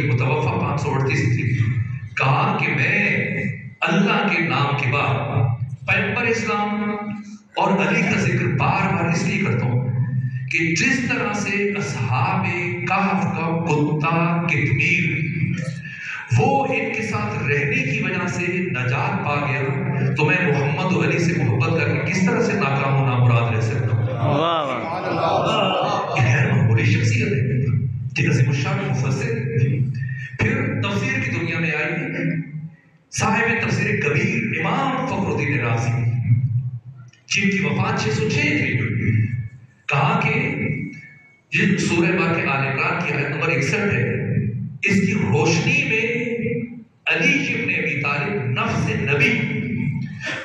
متوفہ 538 تھی، کہا کہ میں اللہ کے نام کے بعد پیغمبر اسلام اور علی کا ذکر بار بار اس لیے کرتا ہوں کہ جس طرح سے اصحاب کہف کا کتا کتمیر وہ ان کے ساتھ رہنے کی وجہ سے نجات پا گیا، تو میں محمد و علی سے محبت کر کے کس طرح سے ناکام و نامراد رہ سکتا ہوں؟ یہ غیر معمولی شخصیت ہے، یہ عظیم الشان مفسر۔ پھر تفسیر کی دنیا میں آئی صاحب تفسیر کبیر امام فخر الدین رازی، جن کی وفات 606 تھی، کہا کہ یہ سورہ واقعہ آل عمران کی آیت نمبر 61 ہے، اس کی روشنی میں علی ابن ابی طالب نفس نبی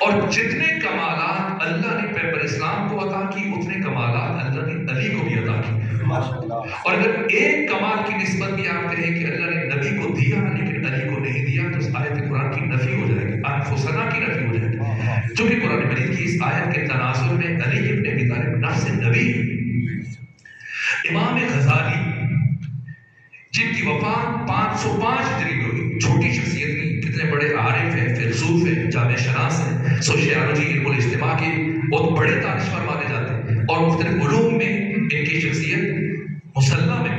اور جتنے کمالات اللہ نے پیغمبر اسلام کو عطا کی اتنے کمالات اللہ نے علی کو بھی عطا کی۔ اور اگر ایک کمال کی نسبت بھی آپ کہیں کہ اللہ نے نبی کو دیا لیکن علی کو نہیں دیا تو اس آیت قرآن کی نفی ہو جائے گی، انفسنا کی نفی ہو جائے گی، چونکہ قرآن مجید کی اس آیت کے تناظر میں علی ابن ابی طالب نفس نبی۔ امام غزالی جن کی وفات 505 ہجری میں ہوئی، چھوٹی شخصیت نہیں، کتنے بڑے عارف ہیں، فیلسوف ہیں، جامع شناس ہیں، سوشیالوجی علم الاجتماع کے بہت بڑے دانشور مانے جاتے ہیں اور مختلف علوم میں ان کی شخصیت مسلم ہے۔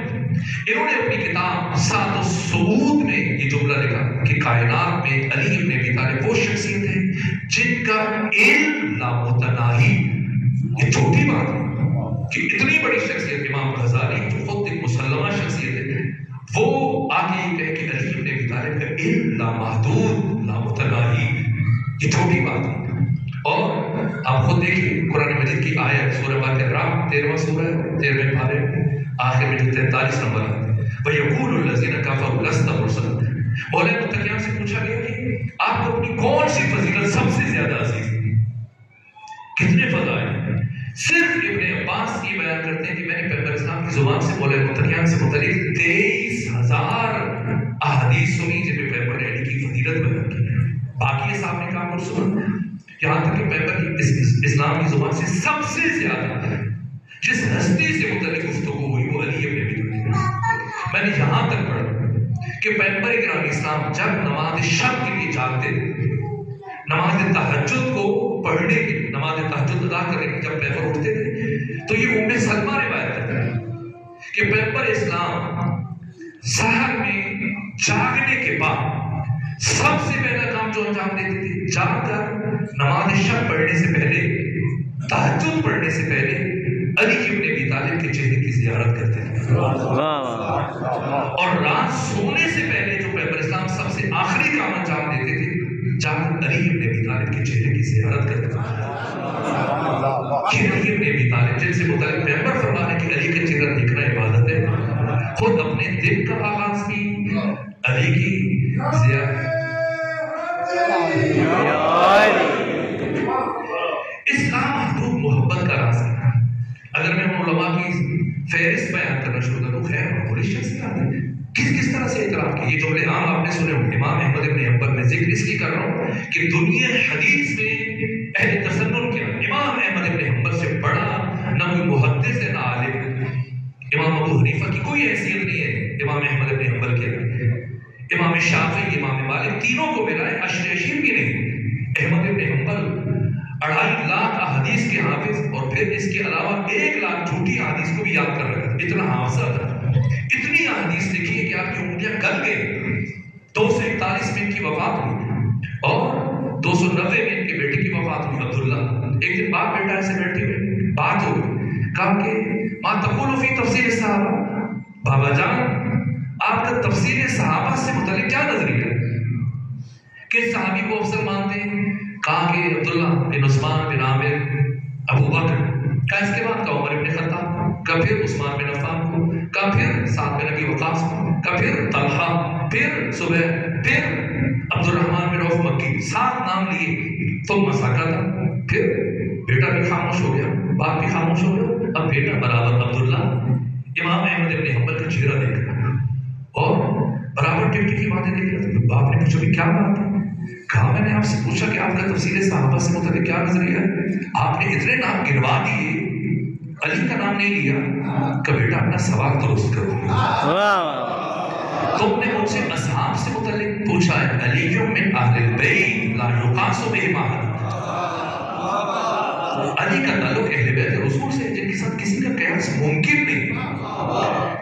انہوں نے اپنی کتاب سات الصعود میں یہ جملہ لکھا کہ کائنات میں علی ابن ابی طالب وہ شخصیت ہے جن کا علم لامتناہی۔ یہ چھوٹی بات ہے کہ اتنی بڑی شخصیت امام غزالی جو خود ایک مسلمہ شخصیت ہے وہ آگے یہ کہے کہ علی ابن ابی طالب کا علم لامحدود لامتناہی، یہ چھوٹی بات ہے۔ اور آپ خود دیکھیں قرآن مجید کی آیت سورہ واقعہ رام 13واں سورہ 13ویں پارے آخر میں جو 43 نمبر آتا ہے، وَيَقُولُ الَّذِينَ كَفَرُوا لَسْتَ مُرْسَلًا، مولا متقیان سے پوچھا گیا کہ آپ کو اپنی کون سی فضیلت سب سے زیادہ عزیز ہے؟ کتنے فضائل؟ صرف ابن عباس یہ بیان کرتے ہیں کہ میں نے پیغمبر اسلام کی زبان سے مولا متقیان سے متعلق 23,000 احادیث سنی جن میں پیغمبر نے علی کی فضیلت بیان کی۔ باقی صاحب نے کہا پر سنا یہاں تک کہ پیغمبر کی اسلام کی زبان سے سب سے زیادہ جس ہستی سے متعلق گفتگو ہوئی وہ علی ابن ابی طالب۔ میں نے یہاں تک پڑھا کہ پیغمبر گرامی اسلام جب نماز شب کے لیے جاگتے تھے، نماز تہجد کو پڑھنے کے نماز تہجد ادا کرنے کے جب پیغمبر اٹھتے تھے تو یہ ام سلمہ روایت کرتے ہیں کہ پیغمبر اسلام سحر میں جاگنے کے بعد سب سے پہلا کام جو انجام دیتے تھے، جاگ کر نماز شب پڑھنے سے پہلے، تہجد پڑھنے سے پہلے علی ابن ابی طالب کے چہرے کی زیارت کرتے تھے۔ اور رات سونے سے پہلے جو پیغمبر اسلام سب سے آخری کام انجام دیتے تھے، جا کر علی ابن ابی طالب کے چہرے کی زیارت کرتے تھے۔ یہ علی ابن ابی طالب جن سے متعلق پیغمبر فرمانے کہ علی کا چہرہ دیکھنا عبادت ہے، خود اپنے دن کا آغاز بھی علی کی زیارت۔ اسلام محبوب محبت کا راز ہے۔ اگر میں علماء کی فہرست بیان کرنا شروع کروں، خیر معمولی شخصیات ہیں، کس طرح سے اعتراف کی۔ یہ جملے عام آپ نے سنے ہوں، امام احمد ابن حنبل میں ذکر اس لیے کر رہا ہوں کہ دنیا حدیث میں اہل تسنن کیا، امام احمد ابن حنبل سے بڑا نہ کوئی محدث ہے نہ عالم۔ امام ابو حنیفہ کی کوئی حیثیت نہیں ہے امام احمد ابن حنبل کے، امام شافعی، امام مالک تینوں کو ملائے اشر بھی نہیں۔ احمد ابن حنبل 2.5 لاکھ احادیث کے حافظ اور پھر اس کے علاوہ 1 لاکھ جھوٹی احادیث کو بھی یاد کر رکھا، اتنا حافظہ تھا۔ اتنی احادیث لکھی ہے کہ آپ کی انگلیاں گل گئی۔ 241 میں ان کی وفات ہوئی اور 290 میں ان کے بیٹے کی وفات ہوئی عبداللہ۔ ایک دن باپ بیٹا ایسے بیٹھے ہوئے بات ہو گئی، کہا کہ ما تقول فی تفسیر صحابہ، بابا جان آپ کا تفسیر صحابہ سے متعلق کیا نظریہ ہے؟ کس صحابی کو افضل مانتے ہیں؟ کہا کہ عبداللہ بن عثمان بن عامر، ابو بکر، کہا اس کے بعد کہا عمر بن خطاب، کہا پھر عثمان بن عفان کو، کہا پھر سعد بن ابی وقاص کو، کہا پھر طلحہ، پھر زبیر، پھر عبد الرحمن بن عوف مکی، 7 نام لیے۔ ثم سکت، پھر بیٹا بھی خاموش ہو گیا، باپ بھی خاموش ہو گیا، اب بیٹا برابر عبداللہ۔ امام احمد ابن حنبل کا چہرہ دیکھ رہا اور برابر بیٹے کی باتیں دیکھ رہا تھا۔ باپ نے پوچھا کہ کیا بات ہے؟ کہا میں نے آپ سے پوچھا کہ آپ کا تفسیر صحابہ سے متعلق کیا نظریہ ہے؟ آپ نے اتنے نام گنوا دیے، علی کا نام نہیں لیا۔ کہ بیٹا اپنا سوال درست کرو۔ تم نے مجھ سے اصحاب سے متعلق پوچھا ہے، علی من اہل البیت لا یقاس بہم احد، علی کا تعلق اہل بیت رسول سے جن کے ساتھ کسی کا قیاس ممکن نہیں۔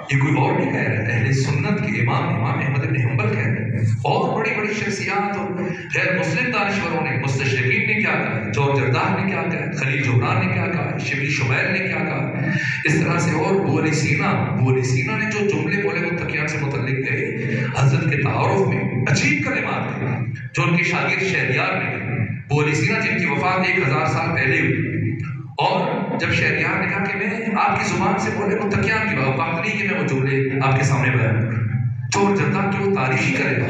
یہ کوئی اور نہیں کہہ رہا ہے، اہل سنت کے امام احمد بن حنبل کہہ رہے ہیں، اور بڑی بڑی شخصیات اور غیر مسلم دانشوروں نے، مستشرقین نے کیا کہا، جورج جرداح نے کیا کہا، خلیل جبران نے کیا کہا، شبلی شمائل نے کیا کہا، اس طرح سے اور ابو علی سینا نے جو جملے بولے متقیان سے متعلق کہے حضرت کے تعارف میں عجیب کلمات تھے جو ان کے شاگرد شہریار نے کہے۔ ابو علی سینا جن کی وفات 1000 سال پہلے ہوئی، اور جب شہریار نے کہا کہ میں آپ کی زبان سے بولے متقیان کی وفات نہیں کہ میں وہ جملے آپ کے سامنے بیان کروں، جورج جرداح کی وہ تاریخی کرے گا،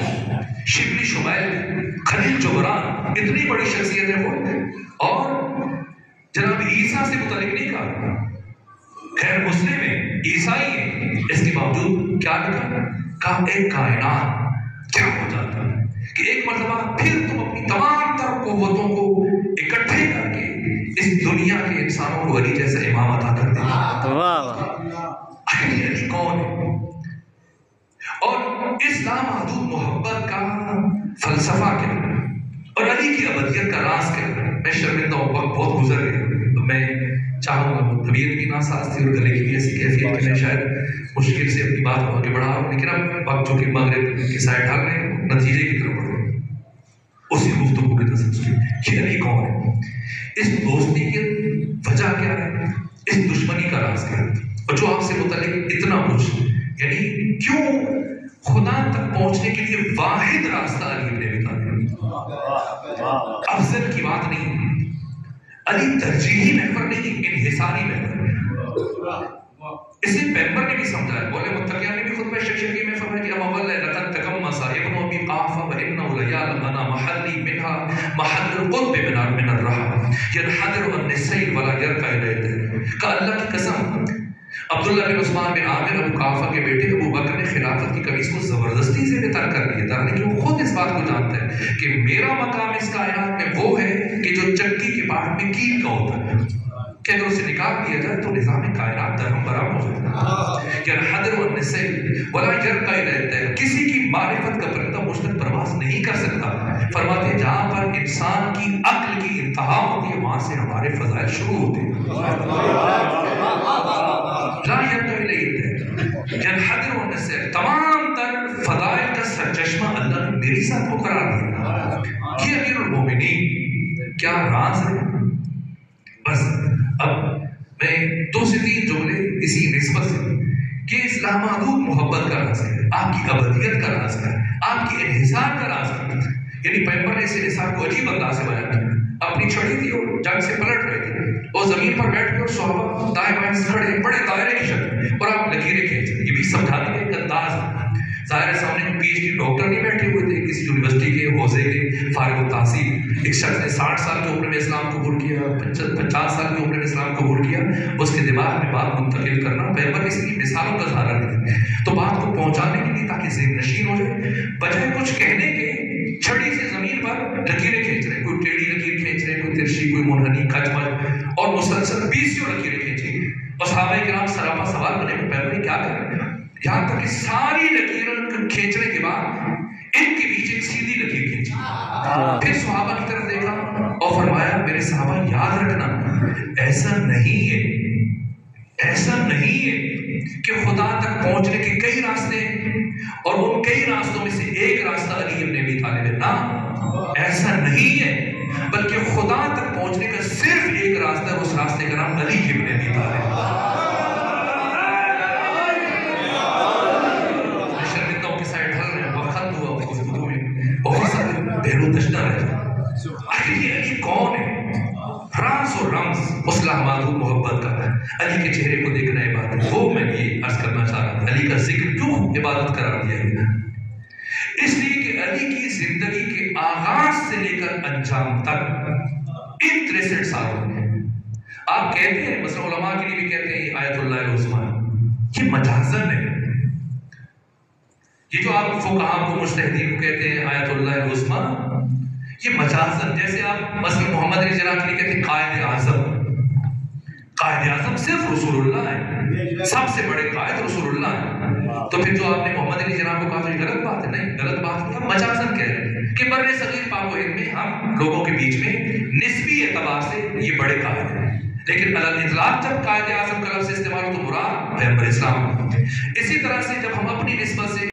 شبلی شمائل، خلیل جبران، اتنی بڑی شخصیت ہے وہ، اور جناب عیسیٰ سے متعلق نہیں کہا، غیر مسلم ہے، عیسائی ہے، اس کے باوجود کیا لکھا، کہا ایک کائنات کیا ہو جاتا ہے کہ ایک مرتبہ پھر تم اپنی تمام تر قوتوں کو اکٹھے کر کے اس دنیا کے انسانوں کو علی جیسا امام عطا کر دیں۔ علی کون ہے؟ اور اس لامحدود محبت کا فلسفہ کیا ہے اور علی کی ابدیت کا راز کیا ہے؟ میں شرمندہ ہوں، وقت بہت گزر گیا، میں چاہوں گا، طبیعت بھی ناساز تھی اور گلے کی بھی ایسی کیفیت کہ میں شاید مشکل سے اپنی بات کو آگے بڑھا رہا ہوں، لیکن اب وقت جو کہ مغرب کی سائڈ ڈھال رہے ہیں نتیجے کی طرف بڑھ رہے ہیں، اسی گفتگو کے تسلسل کہ علی کون ہے، اس دوستی کی وجہ کیا ہے، اس دشمنی کا راز کیا ہے، اور جو آپ سے متعلق اتنا کچھ، یعنی کیوں خدا تک پہنچنے کے لیے واحد راستہ علی ابن ابی طالب، افضل کی بات نہیں، علی ترجیحی محور نہیں، انحصاری محور۔ اسے پیغمبر نے بھی سمجھایا، بولے متقیان نے بھی خطبہ شکی میں فرمایا کہ اما واللہ لقد تکمس ابن ابی قحافہ وانه لیعلم انا محلی منها محل القطب من الرحم ينحدر عن السیل ولا یرقى الیہ، کہ اللہ کی قسم عبداللہ بن عثمان بن عامر ابو قحافہ کے بیٹے ابو بکر نے خلافت کی قمیص کو زبردستی سے بے ترک کر دیا تھا، لیکن وہ خود اس بات کو جانتا ہے کہ میرا مقام اس کائنات میں وہ ہے کہ جو چکی کے پاٹ میں کیل کا ہوتا ہے، کہ اگر اسے نکال دیا جائے تو نظام کائنات درہم برہم ہو جاتا ہے، کہ الحدر والنسل ولا یرقى الیہ، کسی کی معرفت کا پرندہ مجھ تک پرواز نہیں کر سکتا۔ فرماتے ہیں جہاں پر انسان کی عقل کی انتہا ہوتی ہے وہاں سے ہمارے فضائل شروع ہوتے ہیں۔ لا یرقى الیہ ینحدر والنسل، تمام تر فضائل کا سرچشمہ اللہ نے میری ساتھ کو قرار دیا۔ یہ امیر المومنین کیا راز ہے؟ بس اب میں 2 سے 3 جملے اسی نسبت سے کہ اس لامحدود محبت کا راز ہے، آپ کی ابدیت کا راز ہے، آپ کی انحصار کا راز ہے، یعنی پیغمبر نے اس انحصار کو عجیب انداز سے بیان کیا۔ اپنی چھڑی تھی اور جنگ سے پلٹ رہے تھے اور زمین پر بیٹھ کے اور صحابہ دائیں بائیں سے کھڑے بڑے دائرے کی شکل اور آپ لکیریں کھینچ رہے، یہ بھی سمجھانے کا ایک انداز ہے۔ ظاہر سامنے پی ایچ ڈی ڈاکٹر نہیں بیٹھے ہوئے تھے کسی یونیورسٹی کے حوزے کے فارغ التحصیل، ایک شخص نے 60 سال کی عمر میں اسلام قبول کیا، 50 سال کی عمر میں اسلام قبول کیا، اس کے دماغ میں بات منتقل کرنا پیغمبر اس کی مثالوں کا سہارا نہیں، تو بات کو پہنچانے کے لیے تاکہ ذہن نشین ہو جائے، بجائے کچھ کہنے کے چھڑی سے زمین پر لکیریں کھینچ رہے، کوئی ٹیڑھی لکیر کھینچ رہے، کوئی ترچھی، کوئی منحنی، کچ مچ، اور مسلسل 20 لکیریں کھینچی، اور صحابہ کرام سراپا سوال بنے کہ پیغمبر کیا کریں، یہاں تک کہ ساری لکیریں کھینچنے کے بعد ان کے بیچ ایک سیدھی لکیر کھینچی، پھر صحابہ کی طرف دیکھا اور فرمایا میرے صحابہ یاد رکھنا ایسا نہیں ہے کہ خدا تک پہنچنے کے کئی راستے ہیں اور ان کئی راستوں میں سے ایک راستہ علی ابن ابی طالب ہے، نہ ایسا نہیں ہے، بلکہ خدا تک پہنچنے کا صرف ایک راستہ ہے، اس راستے کا نام علی ابن ابی طالب ہے۔ علی کون ہے؟ راز اور رمز اس لامحدود محبت کا، علی کے چہرے کو دیکھنا عبادت، وہ میں یہ عرض کرنا چاہ رہا تھا، علی کا ذکر کیوں عبادت قرار دیا گیا؟ اس لیے کہ علی کی زندگی کے آغاز سے لے کر انجام تک ان 63 سالوں میں آپ کہتے ہیں، مثلا علماء کے لیے بھی کہتے ہیں یہ آیت اللہ العظمیٰ، یہ مجازن ہے، یہ جو آپ فقہاء کو مجتہدین کو کہتے ہیں آیت اللہ العظمیٰ، یہ مجازن، جیسے آپ مثلا محمد علی جناح کے لیے کہتے ہیں قائد اعظم صرف رسول اللہ ہے، سب سے بڑے قائد رسول اللہ ہے، تو پھر جو آپ نے محمد علی جناح کو کہا تو یہ غلط بات ہے؟ نہیں، غلط بات نہیں، ہم مجازن کہہ رہے ہیں کہ بر صغیر پاک و ہند میں ہم لوگوں کے بیچ میں نسبی اعتبار سے یہ بڑے قائد ہیں، لیکن علی اطلاق جب قائد اعظم کا لفظ استعمال ہو تو مراد پیغمبر اسلام۔ اسی طرح سے جب ہم اپنی نسبت سے